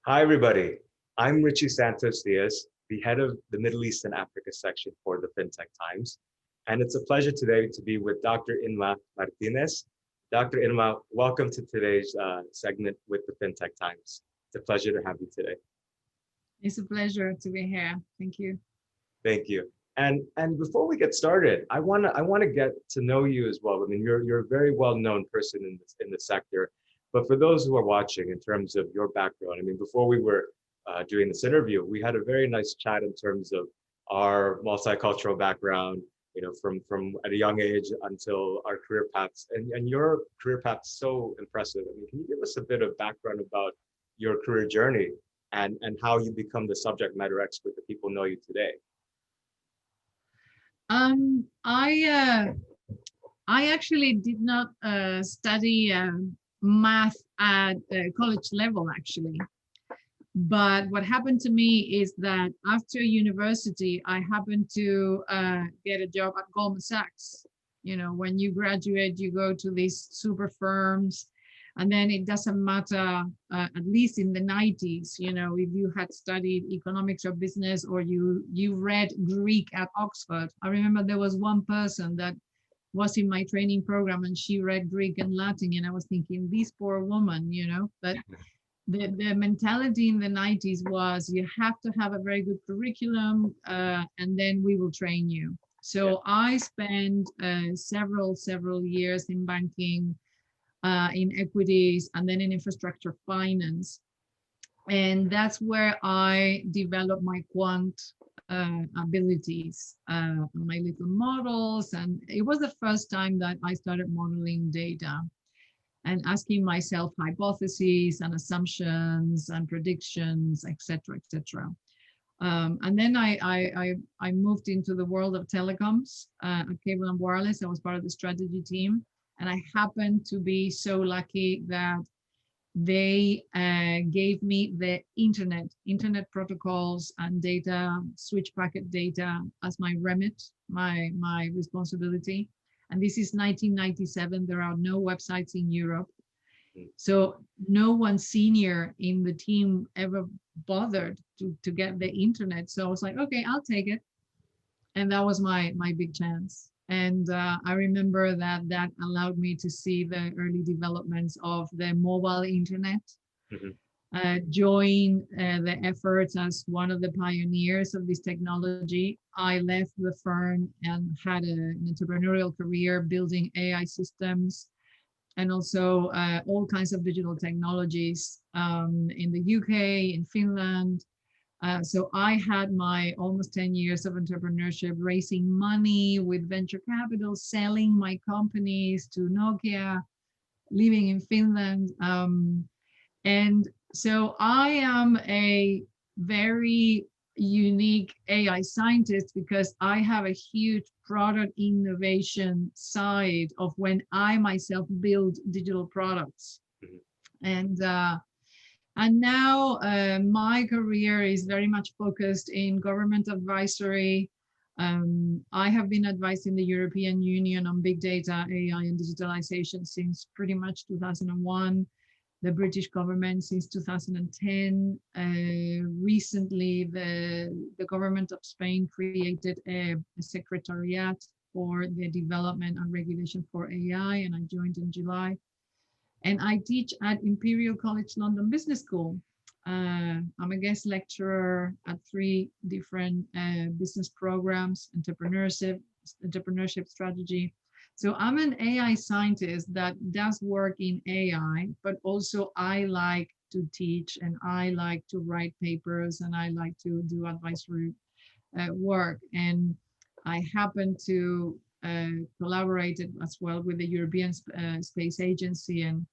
Hi, everybody. I'm Richie Santosdiaz, the head of the Middle East and Africa section for the Fintech Times. And it's a pleasure today to be with Dr. Inma Martinez. Dr. Inma, welcome to today's segment with the Fintech Times. It's a pleasure to have you today. It's a pleasure to be here. Thank you. Thank you. And before we get started, I wanna get to know you as well. I mean, you're a very well-known person in the sector, but for those who are watching, in terms of your background, I mean, before we were doing this interview, we had a very nice chat in terms of our multicultural background. You know, from at a young age until our career paths, and your career path's so impressive. I mean, can you give us a bit of background about your career journey and how you become the subject matter expert that people know you today? Um, I uh, I actually did not study math at college level, actually. But what happened to me is that after university, I happened to get a job at Goldman Sachs. You know, when you graduate, you go to these super firms, and then it doesn't matter, at least in the 90s, you know, if you had studied economics or business or you read Greek at Oxford. I remember there was one person that was in my training program and she read Greek and Latin, and I was thinking, this poor woman, you know, but the mentality in the 90s was you have to have a very good curriculum, and then we will train you. Yeah. So I spent several years in banking, in equities, and then in infrastructure finance. And that's where I developed my quant abilities, my little models. And it was the first time that I started modeling data and asking myself hypotheses and assumptions and predictions, etc., etc. And then I moved into the world of telecoms at Cable and Wireless. I was part of the strategy team, and I happened to be so lucky that they gave me the internet protocols and data, switch packet data as my remit, my responsibility. And this is 1997. There are no websites in Europe. So no one senior in the team ever bothered to get the internet. So I was like, okay, I'll take it. And that was my big chance. And I remember that allowed me to see the early developments of the mobile internet, Mhm. join the efforts as one of the pioneers of this technology. I left the firm and had an entrepreneurial career building AI systems and also all kinds of digital technologies, in the UK, in Finland. So I had my almost 10 years of entrepreneurship, raising money with venture capital, selling my companies to Nokia, living in Finland. And so I am a very unique AI scientist because I have a huge product innovation side of when I myself build digital products. Mhm. And and now my career is very much focused in government advisory. I have been advising the European Union on big data, AI, and digitalization since pretty much 2001. The British government since 2010. Recently, the government of Spain created a secretariat for the development and regulation for AI, and I joined in July. And I teach at Imperial College London Business School. I'm a guest lecturer at three different business programs: entrepreneurship strategy. So I'm an AI scientist that does work in AI, but also I like to teach and I like to write papers and I like to do advisory work. And I happen to collaborated as well with the European Space Agency, and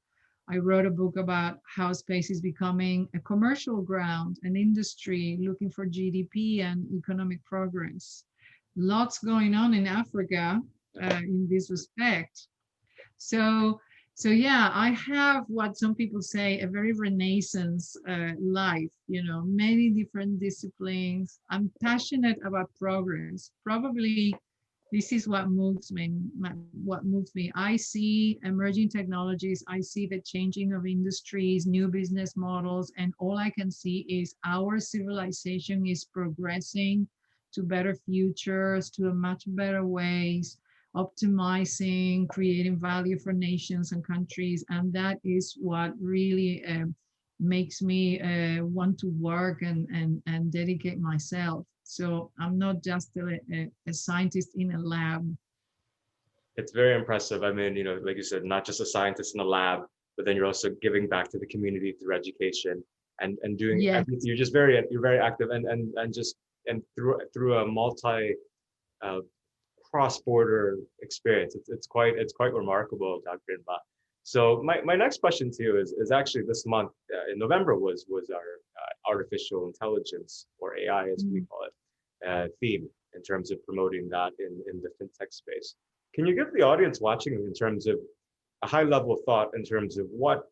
I wrote a book about how space is becoming a commercial ground, an industry looking for GDP and economic progress. Lots going on in Africa in this respect. So, so yeah, I have what some people say a very renaissance life. You know, many different disciplines. I'm passionate about progress. Probably This is what moves me. What moves me. I see emerging technologies. I see the changing of industries, new business models, and all I can see is our civilization is progressing to better futures, to a much better ways, optimizing, creating value for nations and countries, and that is what really makes me want to work and dedicate myself. So I'm not just a scientist in a lab. It's very impressive. I mean, like you said, not just a scientist in a lab, but then you're also giving back to the community through education and doing Yes, everything. You're very active and just and through a multi uh, cross-border experience. It's quite remarkable, Dr. Inma. So my next question to you is actually this month in November was our artificial intelligence, or AI as we call it, theme in terms of promoting that in the fintech space. Can you give the audience watching in terms of a high level thought in terms of what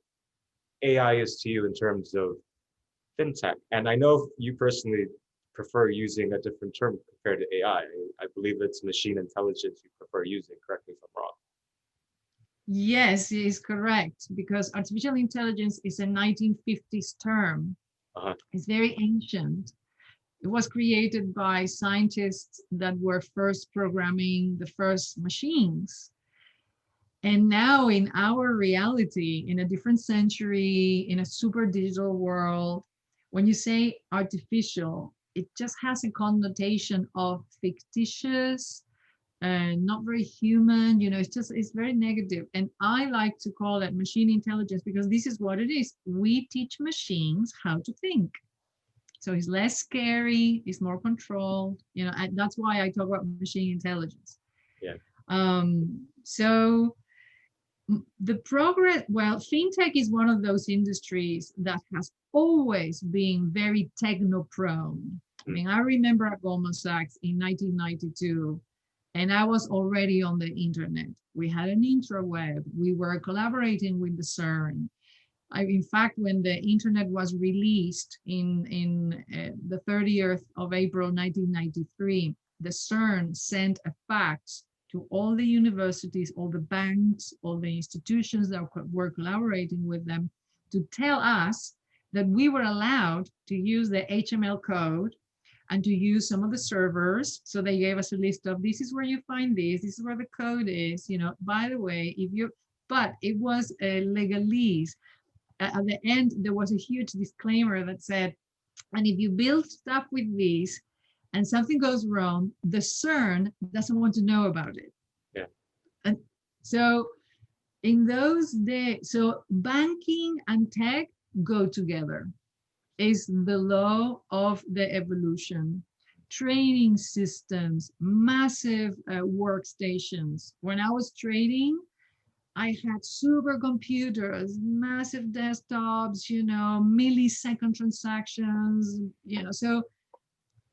AI is to you in terms of fintech? And I know you personally prefer using a different term compared to AI. I believe it's machine intelligence you prefer using. Correct me if I'm wrong. yes, it is correct, because artificial intelligence is a 1950s term. Uh-huh. It's very ancient. It was created by scientists that were first programming the first machines. And now in our reality, in a different century, in a super digital world, when you say artificial, it just has a connotation of fictitious and not very human. It's very negative. And I like to call it machine intelligence, because this is what it is. We teach machines how to think. So it's less scary, it's more controlled, and that's why I talk about machine intelligence. Yeah. So the progress, well, fintech is one of those industries that has always been very techno prone. I mean, I remember at Goldman Sachs in 1992, and I was already on the internet. We had an intraweb. We were collaborating with the CERN. In fact, when the internet was released in the 30th of April 1993, the CERN sent a fax to all the universities, all the banks, all the institutions that were collaborating with them, to tell us that we were allowed to use the HTML code and to use some of the servers. So they gave us a list of, this is where you find this is where the code is, by the way, but it was a legalese. At the end, there was a huge disclaimer that said, and if you build stuff with these and something goes wrong, the CERN doesn't want to know about it. Yeah. And so in those days, so banking and tech go together. Is the law of the evolution. Training systems, massive workstations. When I was trading, I had supercomputers, massive desktops, millisecond transactions,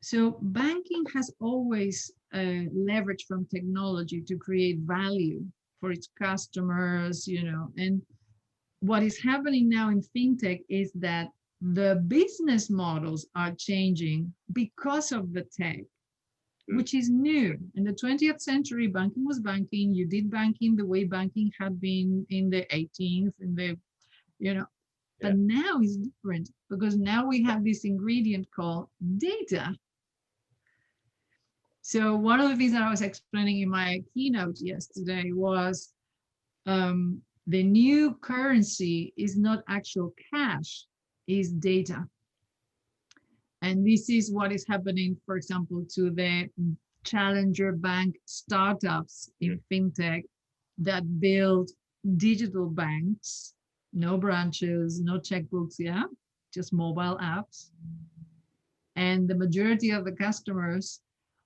so banking has always leveraged from technology to create value for its customers, and what is happening now in fintech is that the business models are changing because of the tech, which is new. In the 20th century, banking was banking. You did banking the way banking had been in the 18th, but now it's different, because now we have this ingredient called data. So one of the things that I was explaining in my keynote yesterday was the new currency is not actual cash, is data. And this is what is happening, for example, to the challenger bank startups in fintech that build digital banks, no branches, no checkbooks, just mobile apps. And the majority of the customers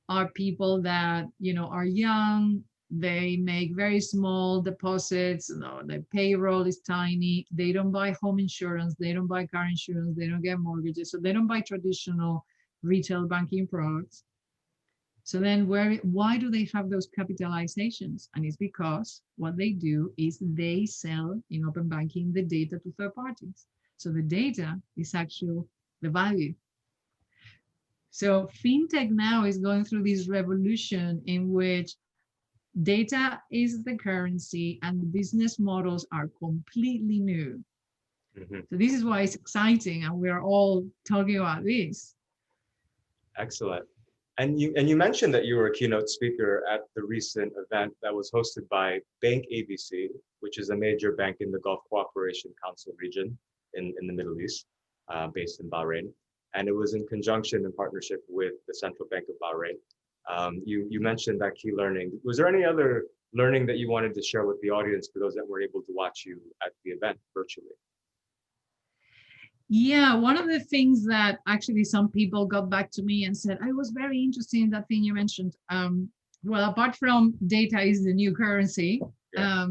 are people that, are young. They make very small deposits. The payroll is tiny. They don't buy home insurance. They don't buy car insurance. They don't get mortgages. So they don't buy traditional retail banking products. So then why do they have those capitalizations? And it's because what they do is they sell in open banking the data to third parties. So the data is actually the value. So fintech now is going through this revolution in which Data is the currency, and the business models are completely new. Mhm. So this is why it's exciting, and we're all talking about this. Excellent. And you mentioned that you were a keynote speaker at the recent event that was hosted by Bank ABC, which is a major bank in the Gulf Cooperation Council region in the Middle East, based in Bahrain. And it was in conjunction and partnership with the Central Bank of Bahrain. You mentioned that key learning. Was there any other learning that you wanted to share with the audience for those that were able to watch you at the event virtually? Yeah, one of the things that actually some people got back to me and said, I was very interested in that thing you mentioned. Well, apart from data is the new currency, Yeah.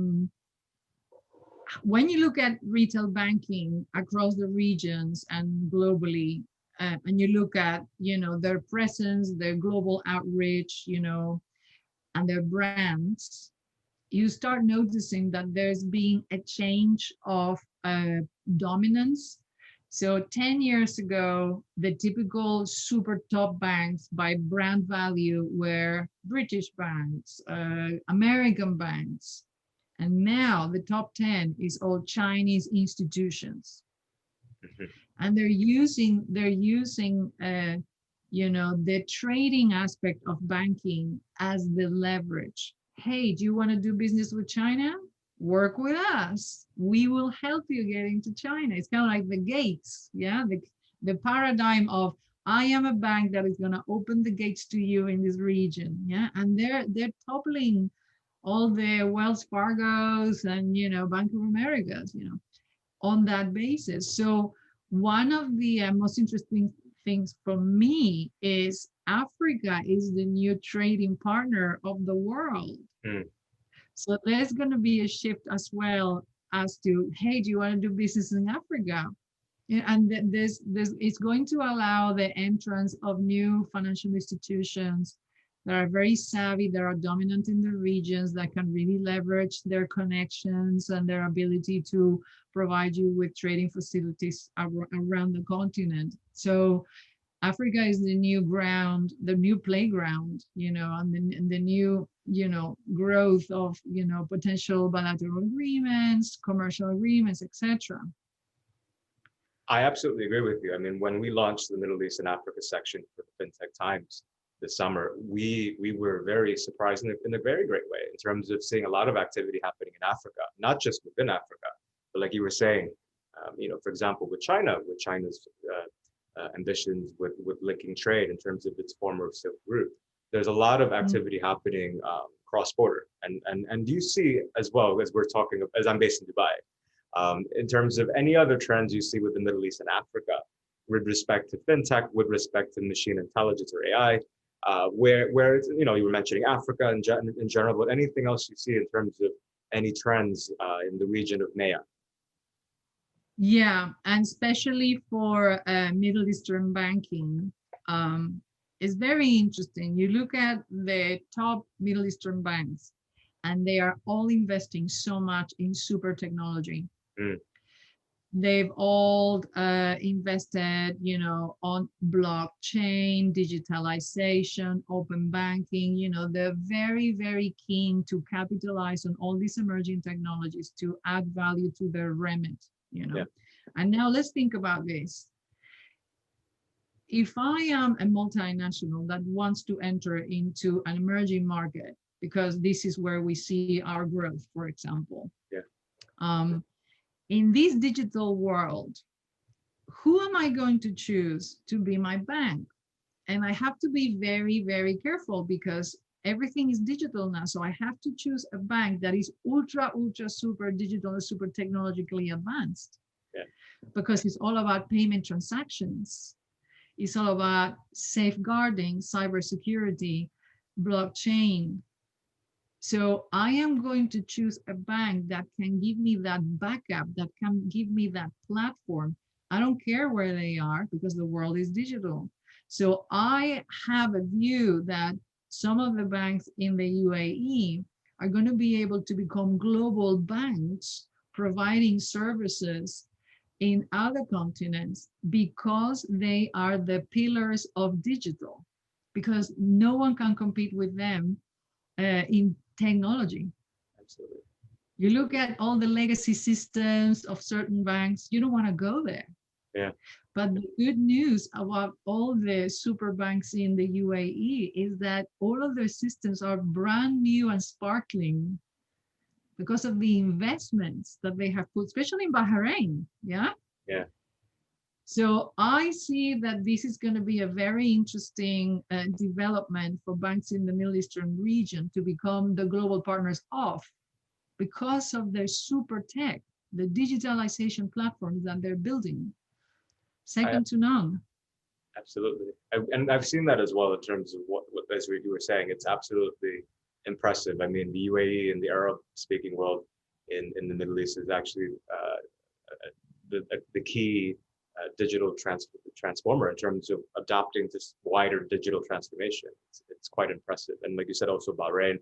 when you look at retail banking across the regions and globally, and you look at, their presence, their global outreach, and their brands, you start noticing that there's been a change of dominance. So 10 years ago, the typical super top banks by brand value were British banks, American banks, and now the top 10 is all Chinese institutions. Mhm. And they're using the trading aspect of banking as the leverage. Hey, do you want to do business with China? Work with us. We will help you get into China. It's kind of like the gates, yeah, the paradigm of I am a bank that is going to open the gates to you in this region, yeah, and they're toppling all the Wells Fargo's and Bank of America's, on that basis. So one of the most interesting things for me is Africa is the new trading partner of the world. Mm. So there's going to be a shift as well as to, hey, do you want to do business in Africa? Yeah, and this it's going to allow the entrance of new financial institutions that are very savvy, that are dominant in the regions, that can really leverage their connections and their ability to provide you with trading facilities around the continent. So Africa is the new ground, the new playground, and the new, growth of, potential bilateral agreements, commercial agreements, etc. I absolutely agree with you. I mean, when we launched the Middle East and Africa section for the FinTech Times this summer, we were very surprised in a very great way in terms of seeing a lot of activity happening in Africa, not just within Africa, but like you were saying, for example, with China's ambitions with linking trade in terms of its former Silk Route. There's a lot of activity happening cross-border, and do you see as well as we're talking as I'm based in Dubai. In terms of any other trends you see with the Middle East and Africa, with respect to fintech, with respect to machine intelligence or AI, where it's, you were mentioning Africa in general, but anything else you see in terms of any trends in the region of MEA? Yeah, and especially for Middle Eastern banking, is very interesting. You look at the top Middle Eastern banks, and they are all investing so much in super technology. Mm. They've all invested, on blockchain, digitalization, open banking. They're very, very keen to capitalize on all these emerging technologies to add value to their remit. Yeah. And now let's think about this. If I am a multinational that wants to enter into an emerging market, because this is where we see our growth, for example. Yeah. In this digital world, who am I going to choose to be my bank? And I have to be very, very careful because everything is digital now. So I have to choose a bank that is ultra, ultra, super digital, super technologically advanced. Yeah. Because it's all about payment transactions. It's all about safeguarding, cybersecurity, blockchain. So I am going to choose a bank that can give me that backup, that can give me that platform. I don't care where they are because the world is digital. So I have a view that some of the banks in the UAE are going to be able to become global banks providing services in other continents because they are the pillars of digital, because no one can compete with them in technology. Absolutely. You look at all the legacy systems of certain banks, you don't want to go there. Yeah. But the good news about all the super banks in the UAE is that all of their systems are brand new and sparkling because of the investments that they have put, especially in Bahrain. Yeah. Yeah. So I see that this is going to be a very interesting development for banks in the Middle Eastern region to become the global partners of, because of their super tech, the digitalization platforms that they're building, I second to none. absolutely. And I've seen that as well in terms of what as you were saying, it's absolutely impressive. I mean, the UAE and the Arab speaking world in the Middle East is actually the key digital transformer in terms of adopting this wider digital transformation. It's quite impressive. And like you said, also Bahrain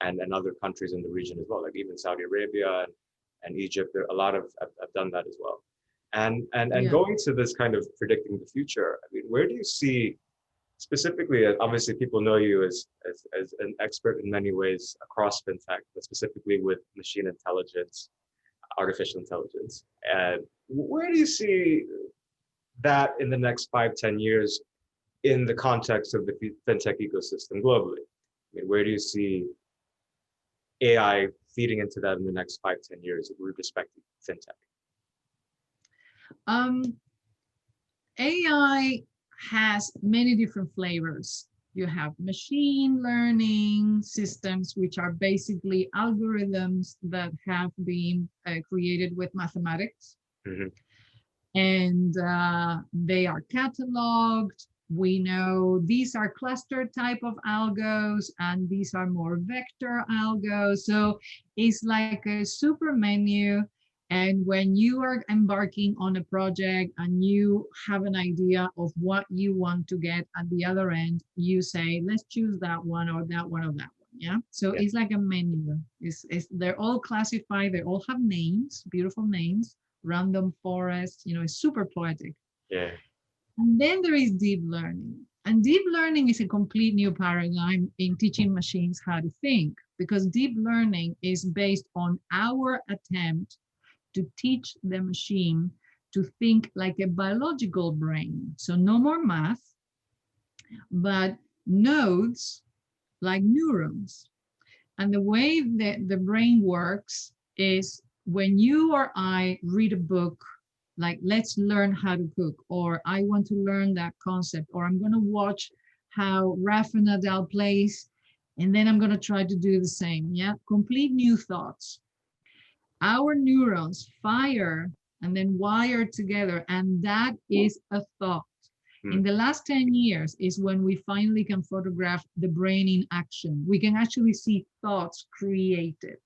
and other countries in the region as well, like even Saudi Arabia and Egypt, there a lot of have done that as well. And Yeah. going to this kind of predicting the future, I mean, where do you see specifically, obviously people know you as an expert in many ways across fintech, but specifically with machine intelligence, artificial intelligence. And where do you see that in the next 5-10 years in the context of the fintech ecosystem globally? I mean, where do you see AI feeding into that in the next 5-10 years with respect to fintech? AI has many different flavors. You have machine learning systems, which are basically algorithms that have been created with mathematics. Mm-hmm. And they are cataloged. We know these are cluster type of algos, and these are more vector algos. So it's like a super menu. And when you are embarking on a project and you have an idea of what you want to get at the other end, you say, let's choose that one or that one or that one. Yeah. So it's like a menu. They're all classified. They all have names, beautiful names, random forest, it's super poetic. Yeah. And then there is deep learning. And deep learning is a complete new paradigm in teaching machines how to think, because deep learning is based on our attempt to teach the machine to think like a biological brain. So no more math, but nodes like neurons. And the way that the brain works is when you or I read a book, like let's learn how to cook, or I want to learn that concept, or I'm going to watch how Rafa Nadal plays, and then I'm going to try to do the same. Yeah, complete new thoughts. Our neurons fire and then wire together, and that is a thought. In the last 10 years is when we finally can photograph the brain in action. We can actually see thoughts created.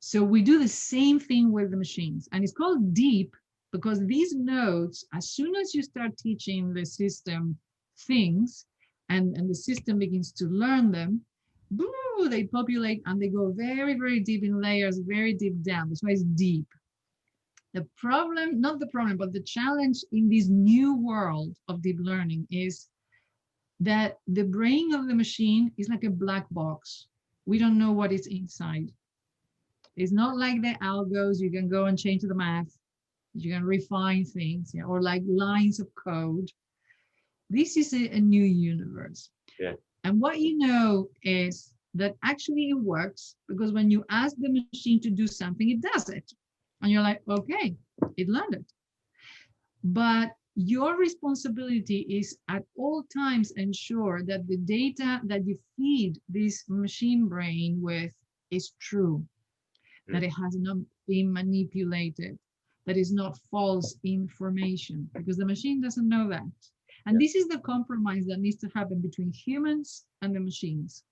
So we do the same thing with the machines, and it's called deep because these nodes, as soon as you start teaching the system things and the system begins to learn them, boo, they populate and they go very, very deep in layers, very deep down. That's why it's deep. The problem, not the problem, but the challenge in this new world of deep learning is that the brain of the machine is like a black box. We don't know what is inside. It's not like the algos, you can go and change the math, you can refine things, or like lines of code. This is a new universe. Yeah. And what you know is that actually it works because when you ask the machine to do something, it does it. And you're like, okay, it learned it. But your responsibility is at all times ensure that the data that you feed this machine brain with is true, that it has not been manipulated, that is not false information, because the machine doesn't know that. And this is the compromise that needs to happen between humans and the machines.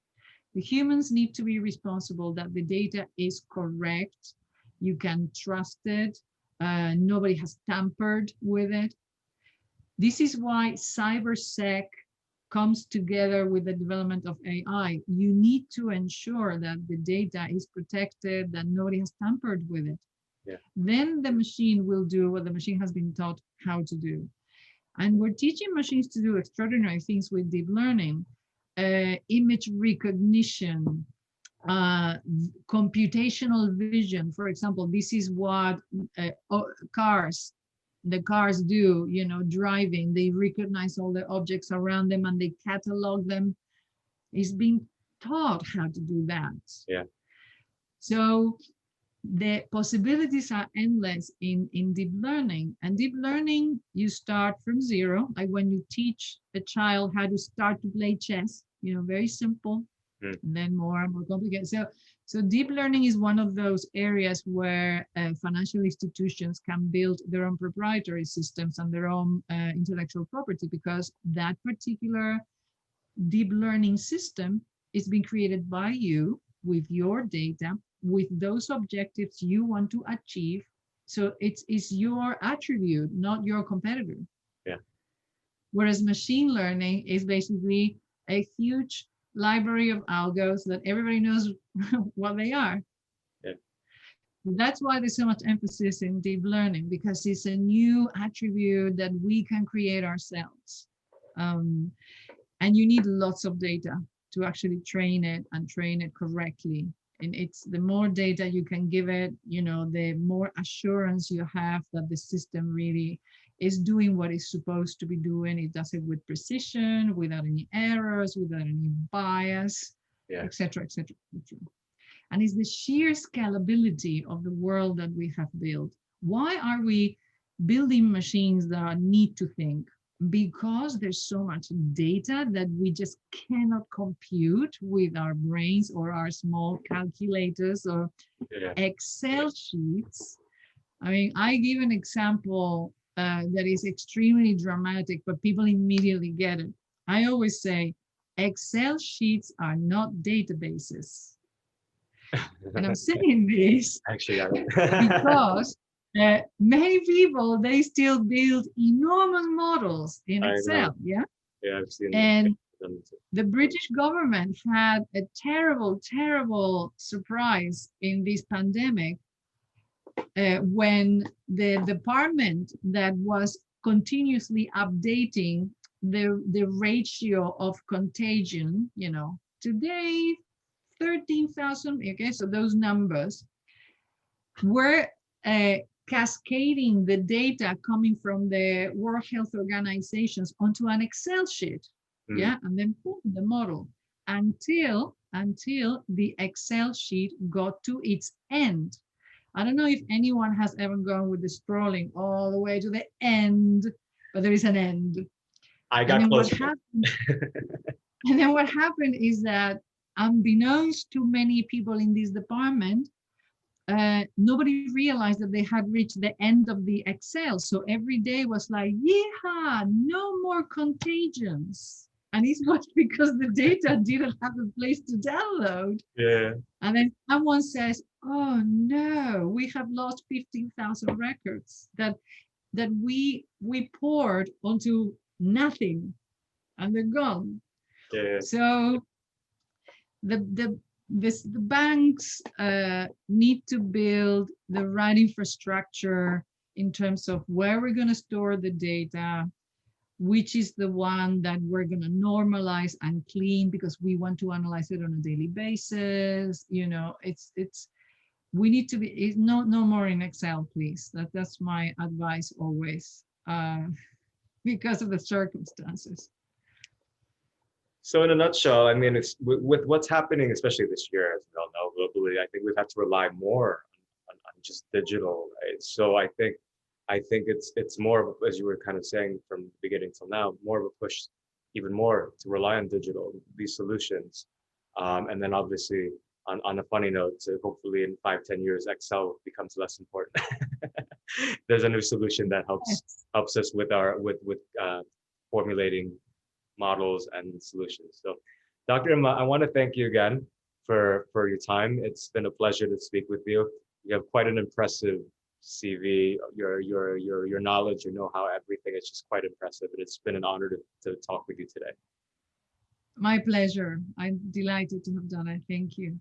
The humans need to be responsible that the data is correct, you can trust it, nobody has tampered with it. This is why cybersec comes together with the development of AI. You need to ensure that the data is protected, that nobody has tampered with it. Yeah. Then the machine will do what the machine has been taught how to do. And we're teaching machines to do extraordinary things with deep learning. image recognition, computational vision. For example, this is what cars, the cars do, you know, driving. They recognize all the objects around them and they catalog them. Is being taught how to do that. Yeah. So the possibilities are endless in deep learning. And deep learning, you start from zero, like when you teach a child how to start to play chess, you know, very simple, and then more and more complicated. So deep learning is one of those areas where financial institutions can build their own proprietary systems and their own intellectual property, because that particular deep learning system is being created by you with your data, with those objectives you want to achieve. So it's your attribute, not your competitor. Yeah. Whereas machine learning is basically a huge library of algos that everybody knows what they are. Yeah. That's why there's so much emphasis in deep learning, because it's a new attribute that we can create ourselves. And you need lots of data to actually train it and train it correctly. And it's the more data you can give it, you know, the more assurance you have that the system really is doing what it's supposed to be doing. It does it with precision, without any errors, without any bias, etc., etc. And it's the sheer scalability of the world that we have built. Why are we building machines that need to think? Because there's so much data that we just cannot compute with our brains or our small calculators or Excel sheets. I mean, I give an example that is extremely dramatic, but people immediately get it. I always say, Excel sheets are not databases. And I'm saying this actually because many people, they still build enormous models in Excel. Yeah. Yeah, I've seen and that. The British government had a terrible, terrible surprise in this pandemic when the department that was continuously updating the ratio of contagion, you know, today 13,000, okay, so those numbers were cascading the data coming from the World Health Organizations onto an Excel sheet, yeah, and then put the model until the Excel sheet got to its end. I don't know if anyone has ever gone with the scrolling all the way to the end, but there is an end. I got close. And then what happened is that, unbeknownst to many people in this department, nobody realized that they had reached the end of the Excel. So every day was like, yeah, no more contagions. And it was because the data didn't have a place to download. Yeah. And then someone says, oh no, we have lost 15,000 records that we poured onto nothing, and they're gone. Yeah. So the banks need to build the right infrastructure in terms of where we're going to store the data, which is the one that we're going to normalize and clean because we want to analyze it on a daily basis. You know, we need to be no more in Excel, please. That's my advice always, because of the circumstances. So in a nutshell, I mean, it's with what's happening, especially this year, as we all know, globally, I think we've had to rely more on just digital, right? So I think it's more of, as you were kind of saying from the beginning till now, more of a push, even more to rely on digital, these solutions. And then obviously on a funny note, to hopefully in 5-10 years, Excel becomes less important. There's a new solution that helps us with formulating models and solutions. So Dr. Inma, I want to thank you again for your time. It's been a pleasure to speak with you. You have quite an impressive CV, your knowledge, your know-how, everything is just quite impressive. And it's been an honor to talk with you today. My pleasure. I'm delighted to have done it. Thank you.